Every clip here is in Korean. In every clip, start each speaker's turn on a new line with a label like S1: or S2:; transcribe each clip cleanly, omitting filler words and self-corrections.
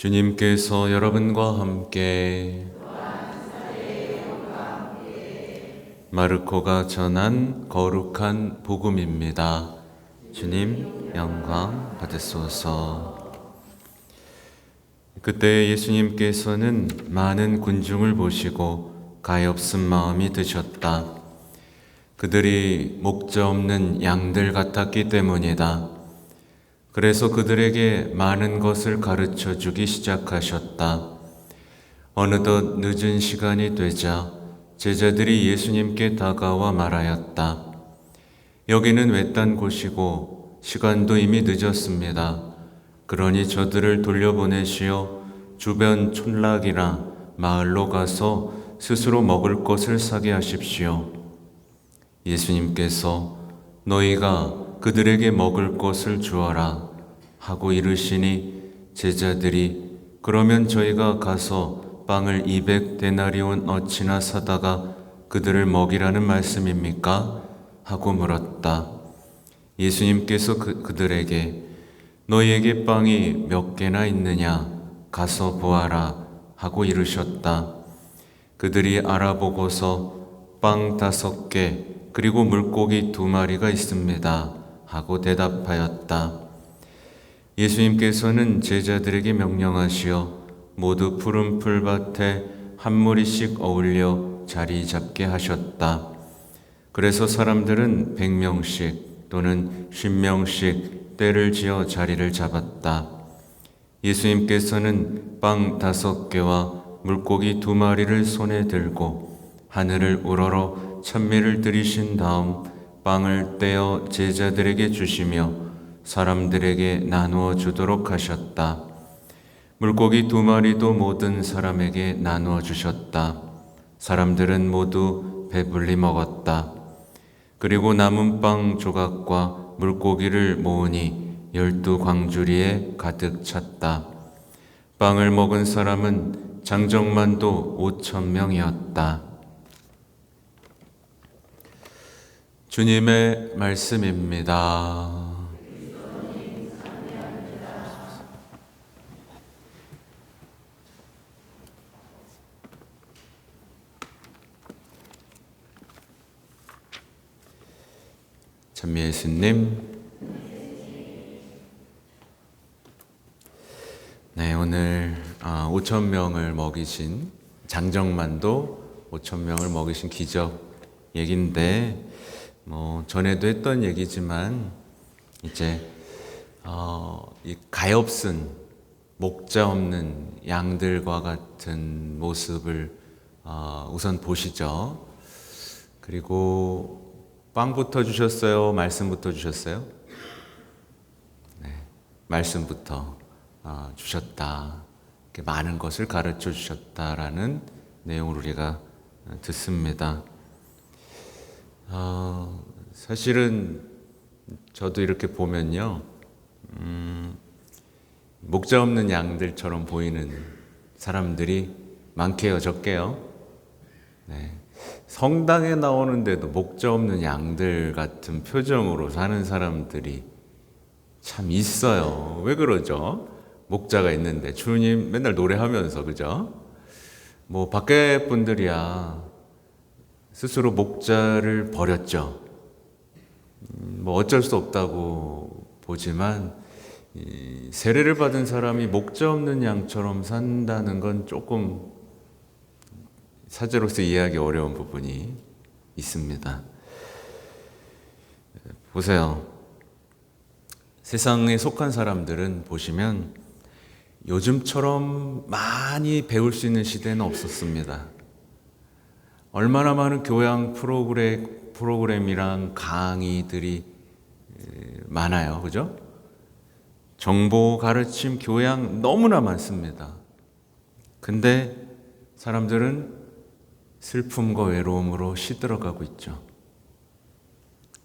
S1: 주님께서 여러분과 함께 마르코가 전한 거룩한 복음입니다. 주님 영광 받으소서. 그때 예수님께서는 많은 군중을 보시고 가엾은 마음이 드셨다. 그들이 목자 없는 양들 같았기 때문이다. 그래서 그들에게 많은 것을 가르쳐 주기 시작하셨다. 어느덧 늦은 시간이 되자 제자들이 예수님께 다가와 말하였다. 여기는 외딴 곳이고 시간도 이미 늦었습니다. 그러니 저들을 돌려보내시어 주변 촌락이나 마을로 가서 스스로 먹을 것을 사게 하십시오. 예수님께서 너희가 그들에게 먹을 것을 주어라 하고 이르시니 제자들이 그러면 저희가 가서 빵을 200데나리온 어치나 사다가 그들을 먹이라는 말씀입니까? 하고 물었다. 예수님께서 그들에게 너희에게 빵이 몇 개나 있느냐? 가서 보아라 하고 이르셨다. 그들이 알아보고서 빵 5개 그리고 물고기 2마리가 있습니다 하고 대답하였다. 예수님께서는 제자들에게 명령하시어 모두 푸른 풀밭에 한 무리씩 어울려 자리 잡게 하셨다. 그래서 사람들은 100명씩 또는 50명씩 떼를 지어 자리를 잡았다. 예수님께서는 빵 5개와 물고기 2마리를 손에 들고 하늘을 우러러 찬미를 드리신 다음 빵을 떼어 제자들에게 주시며 사람들에게 나누어 주도록 하셨다. 물고기 2마리도 모든 사람에게 나누어 주셨다. 사람들은 모두 배불리 먹었다. 그리고 남은 빵 조각과 물고기를 모으니 12광주리에 가득 찼다. 빵을 먹은 사람은 장정만도 5,000명이었다. 주님의 말씀입니다. 찬미 예수님. 네, 오늘 5,000명을 먹이신 장정만도 5,000명을 먹이신 기적 얘긴데 전에도 했던 얘기지만 이제 이 가엾은 목자 없는 양들과 같은 모습을 우선 보시죠. 그리고 빵부터 주셨어요? 말씀부터 주셨어요? 네, 말씀부터 주셨다. 이렇게 많은 것을 가르쳐 주셨다라는 내용을 우리가 듣습니다. 사실은 저도 이렇게 보면요, 목자 없는 양들처럼 보이는 사람들이 많게요, 적게요? 네. 성당에 나오는데도 목자 없는 양들 같은 표정으로 사는 사람들이 참 있어요. 왜 그러죠? 목자가 있는데 주님 맨날 노래하면서, 그죠? 밖에 분들이야 스스로 목자를 버렸죠. 어쩔 수 없다고 보지만 세례를 받은 사람이 목자 없는 양처럼 산다는 건 조금 사제로서 이해하기 어려운 부분이 있습니다. 보세요. 세상에 속한 사람들은 보시면 요즘처럼 많이 배울 수 있는 시대는 없었습니다. 얼마나 많은 교양 프로그램이랑 강의들이 많아요. 그죠? 정보, 가르침, 교양 너무나 많습니다. 근데 사람들은 슬픔과 외로움으로 시들어가고 있죠.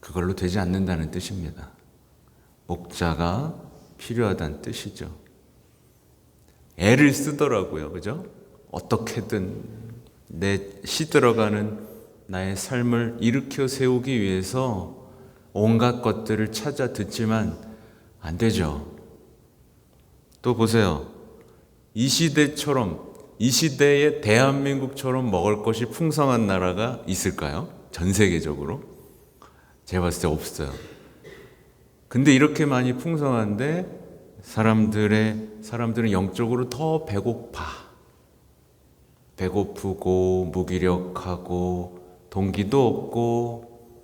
S1: 그걸로 되지 않는다는 뜻입니다. 목자가 필요하다는 뜻이죠. 애를 쓰더라고요. 그죠? 어떻게든 내 시들어가는 나의 삶을 일으켜 세우기 위해서 온갖 것들을 찾아 듣지만 안 되죠. 또 보세요. 이 시대처럼, 이 시대의 대한민국처럼 먹을 것이 풍성한 나라가 있을까요? 전 세계적으로? 제가 봤을 때 없어요. 근데 이렇게 많이 풍성한데 사람들은 영적으로 더 배고파. 배고프고 무기력하고 동기도 없고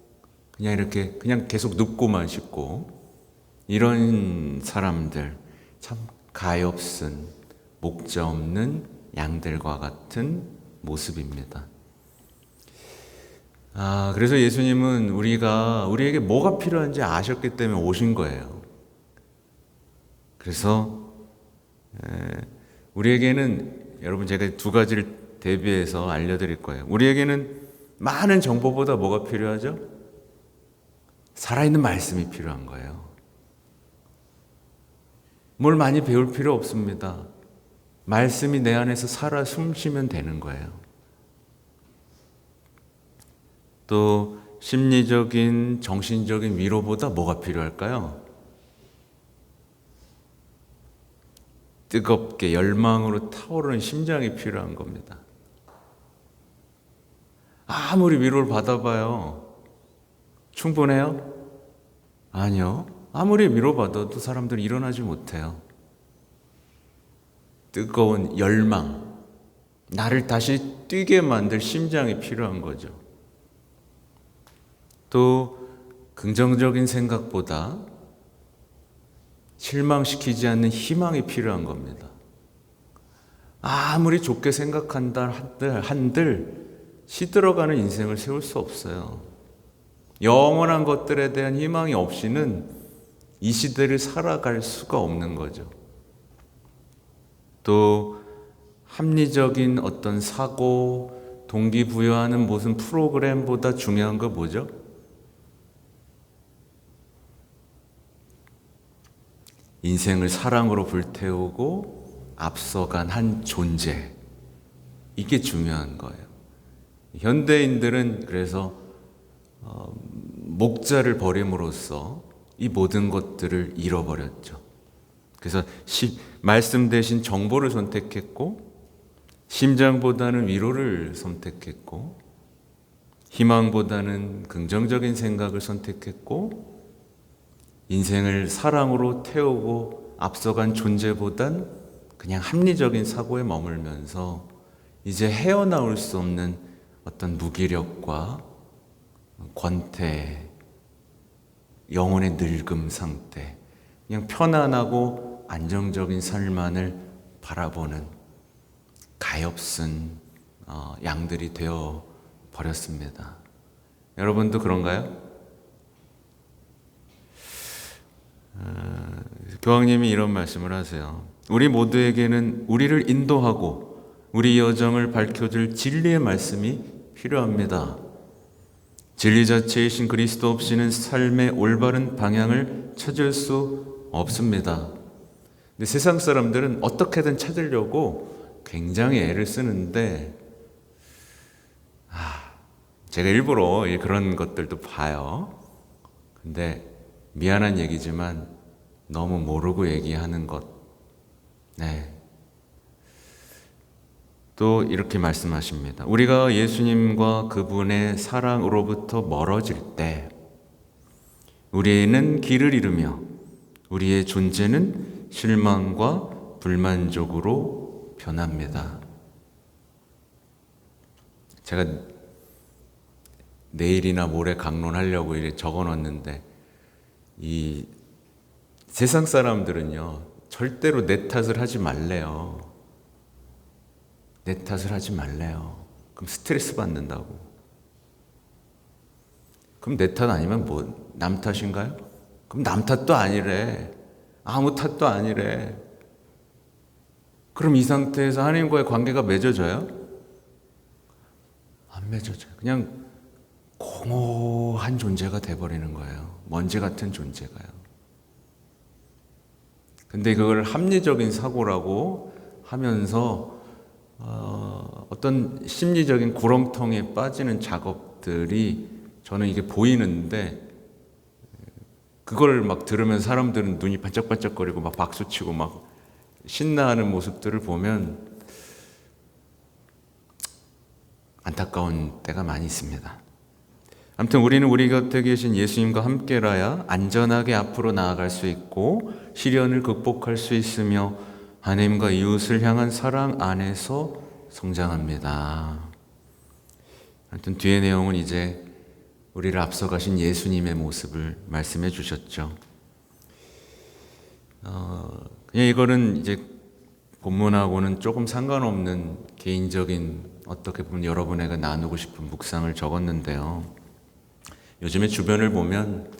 S1: 그냥 계속 눕고만 싶고, 이런 사람들 참 가엾은 목자 없는 양들과 같은 모습입니다. 그래서 예수님은 우리에게 뭐가 필요한지 아셨기 때문에 오신 거예요. 그래서 우리에게는, 여러분 제가 두 가지를 대비해서 알려드릴 거예요. 우리에게는 많은 정보보다 뭐가 필요하죠? 살아있는 말씀이 필요한 거예요. 뭘 많이 배울 필요 없습니다. 말씀이 내 안에서 살아 숨쉬면 되는 거예요. 또 심리적인, 정신적인 위로보다 뭐가 필요할까요? 뜨겁게 열망으로 타오르는 심장이 필요한 겁니다. 아무리 위로를 받아봐요. 충분해요? 아니요. 아무리 위로받아도 사람들은 일어나지 못해요. 뜨거운 열망, 나를 다시 뛰게 만들 심장이 필요한 거죠. 또 긍정적인 생각보다 실망시키지 않는 희망이 필요한 겁니다. 아무리 좋게 생각한다 한들 시들어가는 인생을 세울 수 없어요. 영원한 것들에 대한 희망이 없이는 이 시대를 살아갈 수가 없는 거죠. 또 합리적인 어떤 사고, 동기부여하는 무슨 프로그램보다 중요한 거 뭐죠? 인생을 사랑으로 불태우고 앞서간 한 존재, 이게 중요한 거예요. 현대인들은 그래서 목자를 버림으로써 이 모든 것들을 잃어버렸죠. 그래서 말씀 대신 정보를 선택했고, 심장보다는 위로를 선택했고, 희망보다는 긍정적인 생각을 선택했고, 인생을 사랑으로 태우고 앞서간 존재보단 그냥 합리적인 사고에 머물면서 이제 헤어나올 수 없는 어떤 무기력과 권태, 영혼의 늙음 상태, 그냥 편안하고 안정적인 삶만을 바라보는 가엾은 양들이 되어 버렸습니다. 여러분도 그런가요? 교황님이 이런 말씀을 하세요. 우리 모두에게는 우리를 인도하고 우리 여정을 밝혀줄 진리의 말씀이 필요합니다. 진리 자체이신 그리스도 없이는 삶의 올바른 방향을 찾을 수 없습니다. 근데 세상 사람들은 어떻게든 찾으려고 굉장히 애를 쓰는데, 제가 일부러 그런 것들도 봐요. 근데 미안한 얘기지만 너무 모르고 얘기하는 것. 또 이렇게 말씀하십니다. 우리가 예수님과 그분의 사랑으로부터 멀어질 때 우리는 길을 잃으며 우리의 존재는 실망과 불만족으로 변합니다. 제가 내일이나 모레 강론하려고 이렇게 적어놨는데, 이 세상 사람들은요 절대로 내 탓을 하지 말래요. 내 탓을 하지 말래요. 그럼 스트레스 받는다고. 그럼 내 탓 아니면 뭐 남 탓인가요? 그럼 남 탓도 아니래. 아무 탓도 아니래. 그럼 이 상태에서 하나님과의 관계가 맺어져요? 안 맺어져요. 그냥 공허한 존재가 돼버리는 거예요. 먼지 같은 존재가요. 근데 그걸 합리적인 사고라고 하면서 어떤 심리적인 구렁텅이에 빠지는 작업들이 저는 이게 보이는데, 그걸 막 들으면 사람들은 눈이 반짝반짝거리고 막 박수치고 막 신나하는 모습들을 보면 안타까운 때가 많이 있습니다. 아무튼 우리는 우리 곁에 계신 예수님과 함께라야 안전하게 앞으로 나아갈 수 있고 시련을 극복할 수 있으며 하나님과 이웃을 향한 사랑 안에서 성장합니다. 아무튼 뒤의 내용은 이제 우리를 앞서가신 예수님의 모습을 말씀해 주셨죠. 그냥 이거는 이제 본문하고는 조금 상관없는 개인적인 어떻게 보면 여러분에게 나누고 싶은 묵상을 적었는데요. 요즘에 주변을 보면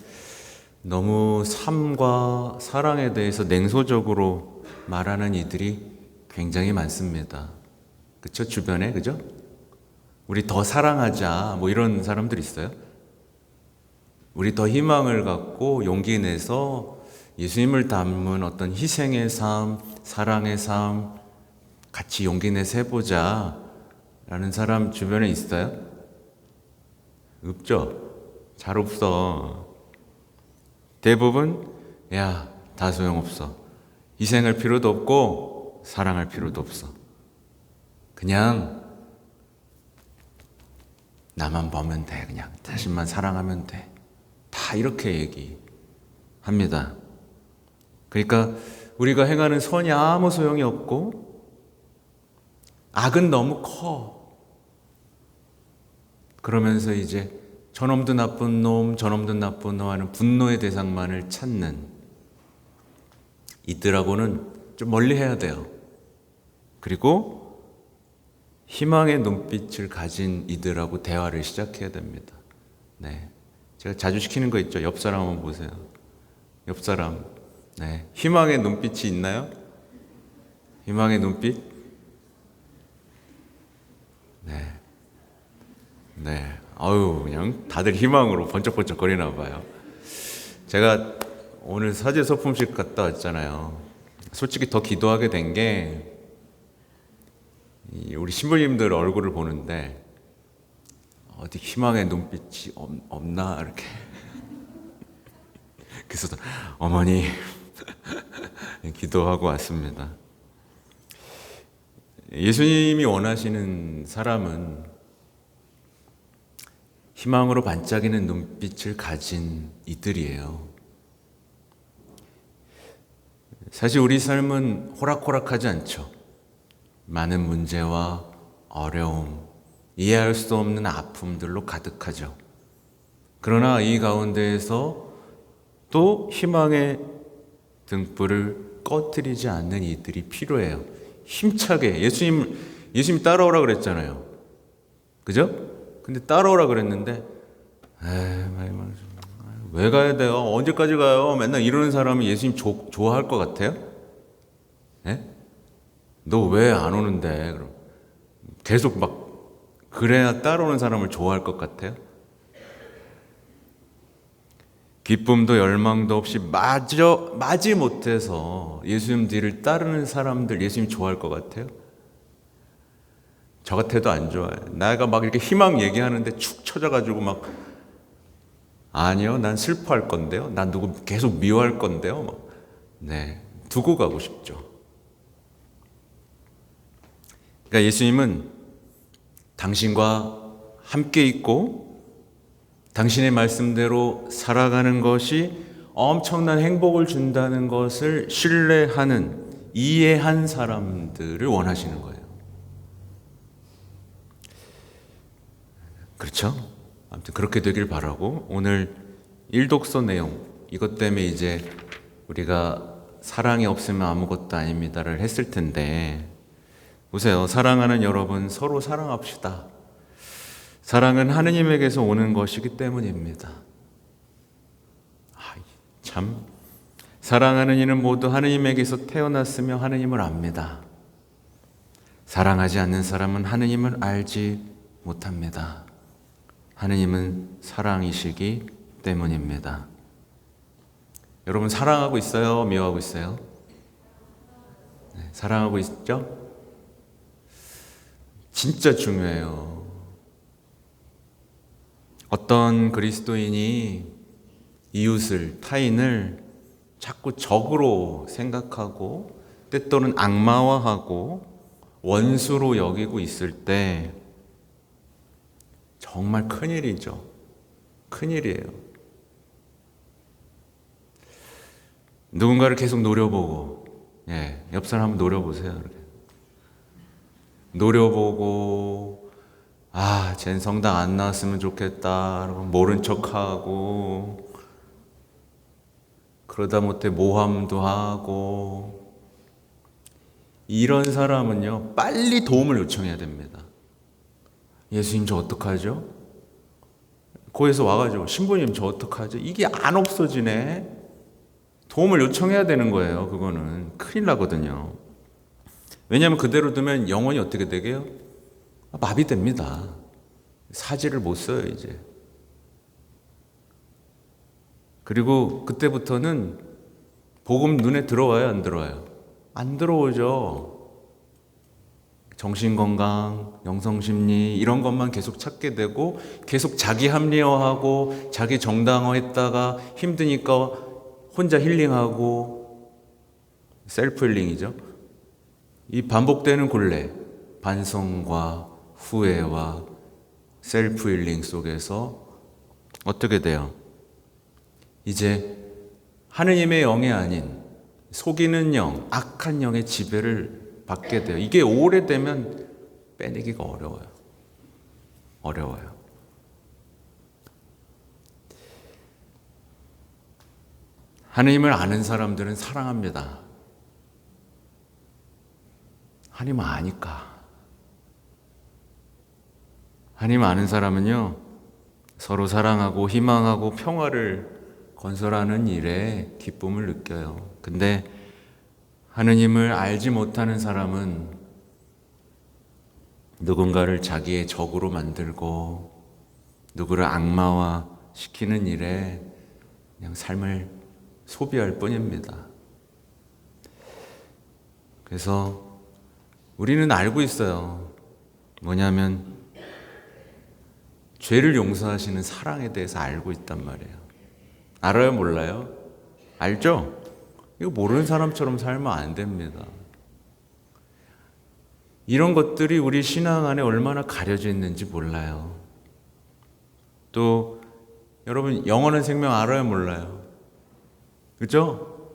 S1: 너무 삶과 사랑에 대해서 냉소적으로 말하는 이들이 굉장히 많습니다. 그쵸? 주변에, 그죠? 우리 더 사랑하자, 뭐 이런 사람들 있어요. 우리 더 희망을 갖고 용기 내서 예수님을 닮은 어떤 희생의 삶, 사랑의 삶, 같이 용기 내서 해보자 라는 사람 주변에 있어요? 없죠? 잘 없어. 대부분 야, 다 소용없어. 희생할 필요도 없고 사랑할 필요도 없어. 그냥 나만 보면 돼. 그냥 자신만 사랑하면 돼. 다 이렇게 얘기합니다. 그러니까 우리가 행하는 선이 아무 소용이 없고 악은 너무 커. 그러면서 이제 저놈도 나쁜 놈, 저놈도 나쁜 놈 하는 분노의 대상만을 찾는 이들하고는 좀 멀리 해야 돼요. 그리고 희망의 눈빛을 가진 이들하고 대화를 시작해야 됩니다. 네, 제가 자주 시키는 거 있죠. 옆 사람 한번 보세요. 옆 사람. 네, 희망의 눈빛이 있나요? 희망의 눈빛? 네. 네. 아유, 그냥 다들 희망으로 번쩍번쩍 거리나 봐요. 제가 오늘 사제 소품식 갔다 왔잖아요. 솔직히 더 기도하게 된 게 우리 신부님들 얼굴을 보는데 어디 희망의 눈빛이 없나 이렇게. 그래서 어머니 기도하고 왔습니다. 예수님이 원하시는 사람은 희망으로 반짝이는 눈빛을 가진 이들이에요. 사실 우리 삶은 호락호락하지 않죠. 많은 문제와 어려움, 이해할 수 없는 아픔들로 가득하죠. 그러나 이 가운데에서 또 희망의 등불을 꺼뜨리지 않는 이들이 필요해요. 힘차게 예수님 따라오라 그랬잖아요. 그죠? 근데 따라오라 그랬는데 왜 가야 돼요? 언제까지 가요? 맨날 이러는 사람이 예수님 좋아할 것 같아요? 네? 너 왜 안 오는데? 그럼 계속 막 그래야 따라오는 사람을 좋아할 것 같아요? 기쁨도 열망도 없이 마지 못해서 예수님 뒤를 따르는 사람들 예수님 좋아할 것 같아요? 저 같아도 안 좋아해. 내가 막 이렇게 희망 얘기하는데 축 처져가지고 막 아니요, 난 슬퍼할 건데요. 난 누구 계속 미워할 건데요. 막. 네, 두고 가고 싶죠. 그러니까 예수님은 당신과 함께 있고 당신의 말씀대로 살아가는 것이 엄청난 행복을 준다는 것을 신뢰하는 이해한 사람들을 원하시는 거예요. 그렇죠? 아무튼 그렇게 되길 바라고 오늘 일독서 내용 이것 때문에 이제 우리가 사랑이 없으면 아무것도 아닙니다를 했을 텐데 보세요. 사랑하는 여러분 서로 사랑합시다. 사랑은 하느님에게서 오는 것이기 때문입니다. 참 사랑하는 이는 모두 하느님에게서 태어났으며 하느님을 압니다. 사랑하지 않는 사람은 하느님을 알지 못합니다. 하느님은 사랑이시기 때문입니다. 여러분 사랑하고 있어요? 미워하고 있어요? 네, 사랑하고 있죠? 진짜 중요해요. 어떤 그리스도인이 이웃을, 타인을 자꾸 적으로 생각하고 때또는 악마화하고 원수로 여기고 있을 때 정말 큰일이죠. 큰일이에요. 누군가를 계속 노려보고, 옆 사람 한번 노려보세요. 이렇게. 노려보고, 쟨 성당 안 나왔으면 좋겠다. 모른 척하고, 그러다 못해 모함도 하고, 이런 사람은요, 빨리 도움을 요청해야 됩니다. 예수님, 저 어떡하죠? 고에서 와가지고, 신부님, 저 어떡하죠? 이게 안 없어지네. 도움을 요청해야 되는 거예요. 그거는 큰일 나거든요. 왜냐하면 그대로 두면 영혼이 어떻게 되게요? 마비됩니다. 사지를 못 써요, 이제. 그리고 그때부터는 복음 눈에 들어와요, 안 들어와요? 안 들어오죠. 정신건강, 영성심리 이런 것만 계속 찾게 되고 계속 자기 합리화하고 자기 정당화했다가 힘드니까 혼자 힐링하고 셀프 힐링이죠. 이 반복되는 굴레, 반성과 후회와 셀프 힐링 속에서 어떻게 돼요? 이제 하느님의 영이 아닌 속이는 영, 악한 영의 지배를 받게 돼요. 이게 오래되면 빼내기가 어려워요. 어려워요. 하느님을 아는 사람들은 사랑합니다. 하나님을 아니까. 하나님 아는 사람은요, 서로 사랑하고 희망하고 평화를 건설하는 일에 기쁨을 느껴요. 근데 하느님을 알지 못하는 사람은 누군가를 자기의 적으로 만들고 누구를 악마화 시키는 일에 그냥 삶을 소비할 뿐입니다. 그래서 우리는 알고 있어요. 뭐냐면 죄를 용서하시는 사랑에 대해서 알고 있단 말이에요. 알아요, 몰라요? 알죠? 이거 모르는 사람처럼 살면 안 됩니다. 이런 것들이 우리 신앙 안에 얼마나 가려져 있는지 몰라요. 또 여러분 영원한 생명 알아요, 몰라요? 그죠?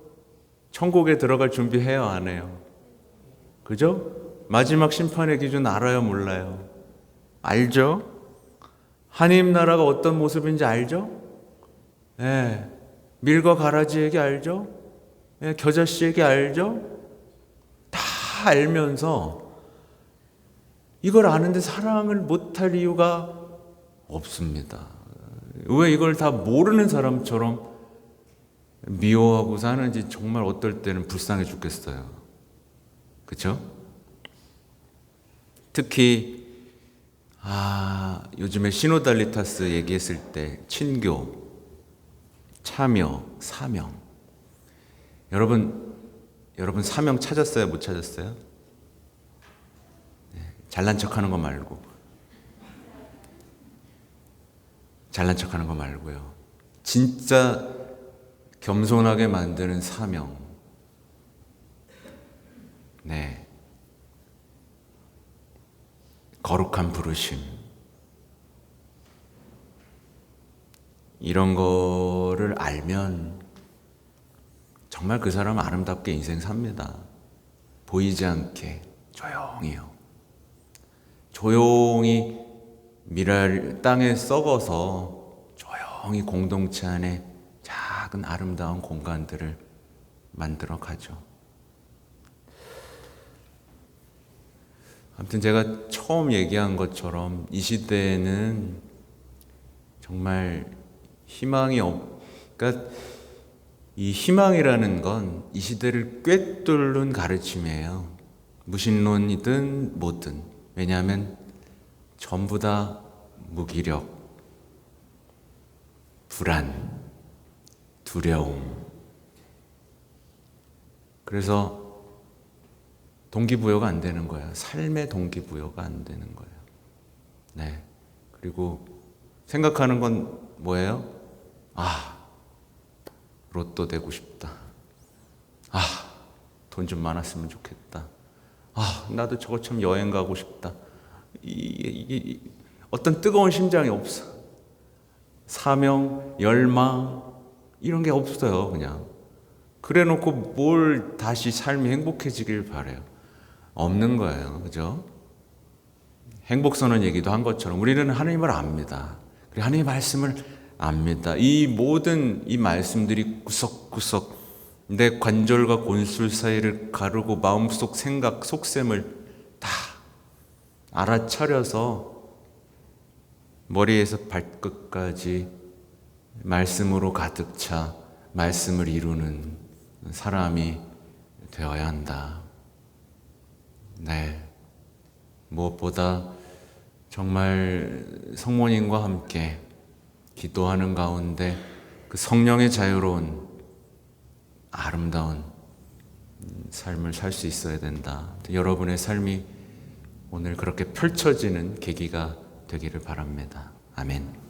S1: 천국에 들어갈 준비해요, 안 해요? 그죠? 마지막 심판의 기준 알아요, 몰라요? 알죠? 하나님 나라가 어떤 모습인지 알죠? 밀과 가라지에게 알죠? 겨자씨에게 알죠? 다 알면서 이걸 아는데 사랑을 못할 이유가 없습니다. 왜 이걸 다 모르는 사람처럼 미워하고 사는지 정말 어떨 때는 불쌍해 죽겠어요. 그렇죠? 특히 요즘에 시노달리타스 얘기했을 때 친교, 참여, 사명. 여러분 사명 찾았어요? 못 찾았어요? 잘난 척하는 거 말고. 잘난 척하는 거 말고요. 진짜 겸손하게 만드는 사명. 거룩한 부르심. 이런 거를 알면 정말 그 사람은 아름답게 인생 삽니다. 보이지 않게 조용히요. 조용히 미랄 땅에 썩어서 조용히 공동체 안에 작은 아름다운 공간들을 만들어 가죠. 아무튼 제가 처음 얘기한 것처럼 이 시대에는 정말 그러니까 이 희망이라는 건 이 시대를 꿰뚫는 가르침이에요. 무신론이든 뭐든. 왜냐하면 전부 다 무기력, 불안, 두려움. 그래서 동기부여가 안 되는 거예요. 삶의 동기부여가 안 되는 거예요. 그리고 생각하는 건 뭐예요? 로또 되고 싶다. 돈 좀 많았으면 좋겠다. 나도 저것처럼 여행 가고 싶다. 이게 어떤 뜨거운 심장이 없어. 사명, 열망 이런 게 없어요. 그냥 그래 놓고 뭘 다시 삶이 행복해지길 바래요. 없는 거예요. 그죠? 행복선언 얘기도 한 것처럼 우리는 하나님을 압니다. 그리고 하나님의 말씀을 압니다. 이 모든 이 말씀들이 구석구석 내 관절과 골술 사이를 가르고 마음속 생각, 속셈을 다 알아차려서 머리에서 발끝까지 말씀으로 가득 차 말씀을 이루는 사람이 되어야 한다. 네. 무엇보다 정말 성모님과 함께 기도하는 가운데 그 성령의 자유로운 아름다운 삶을 살 수 있어야 된다. 여러분의 삶이 오늘 그렇게 펼쳐지는 계기가 되기를 바랍니다. 아멘.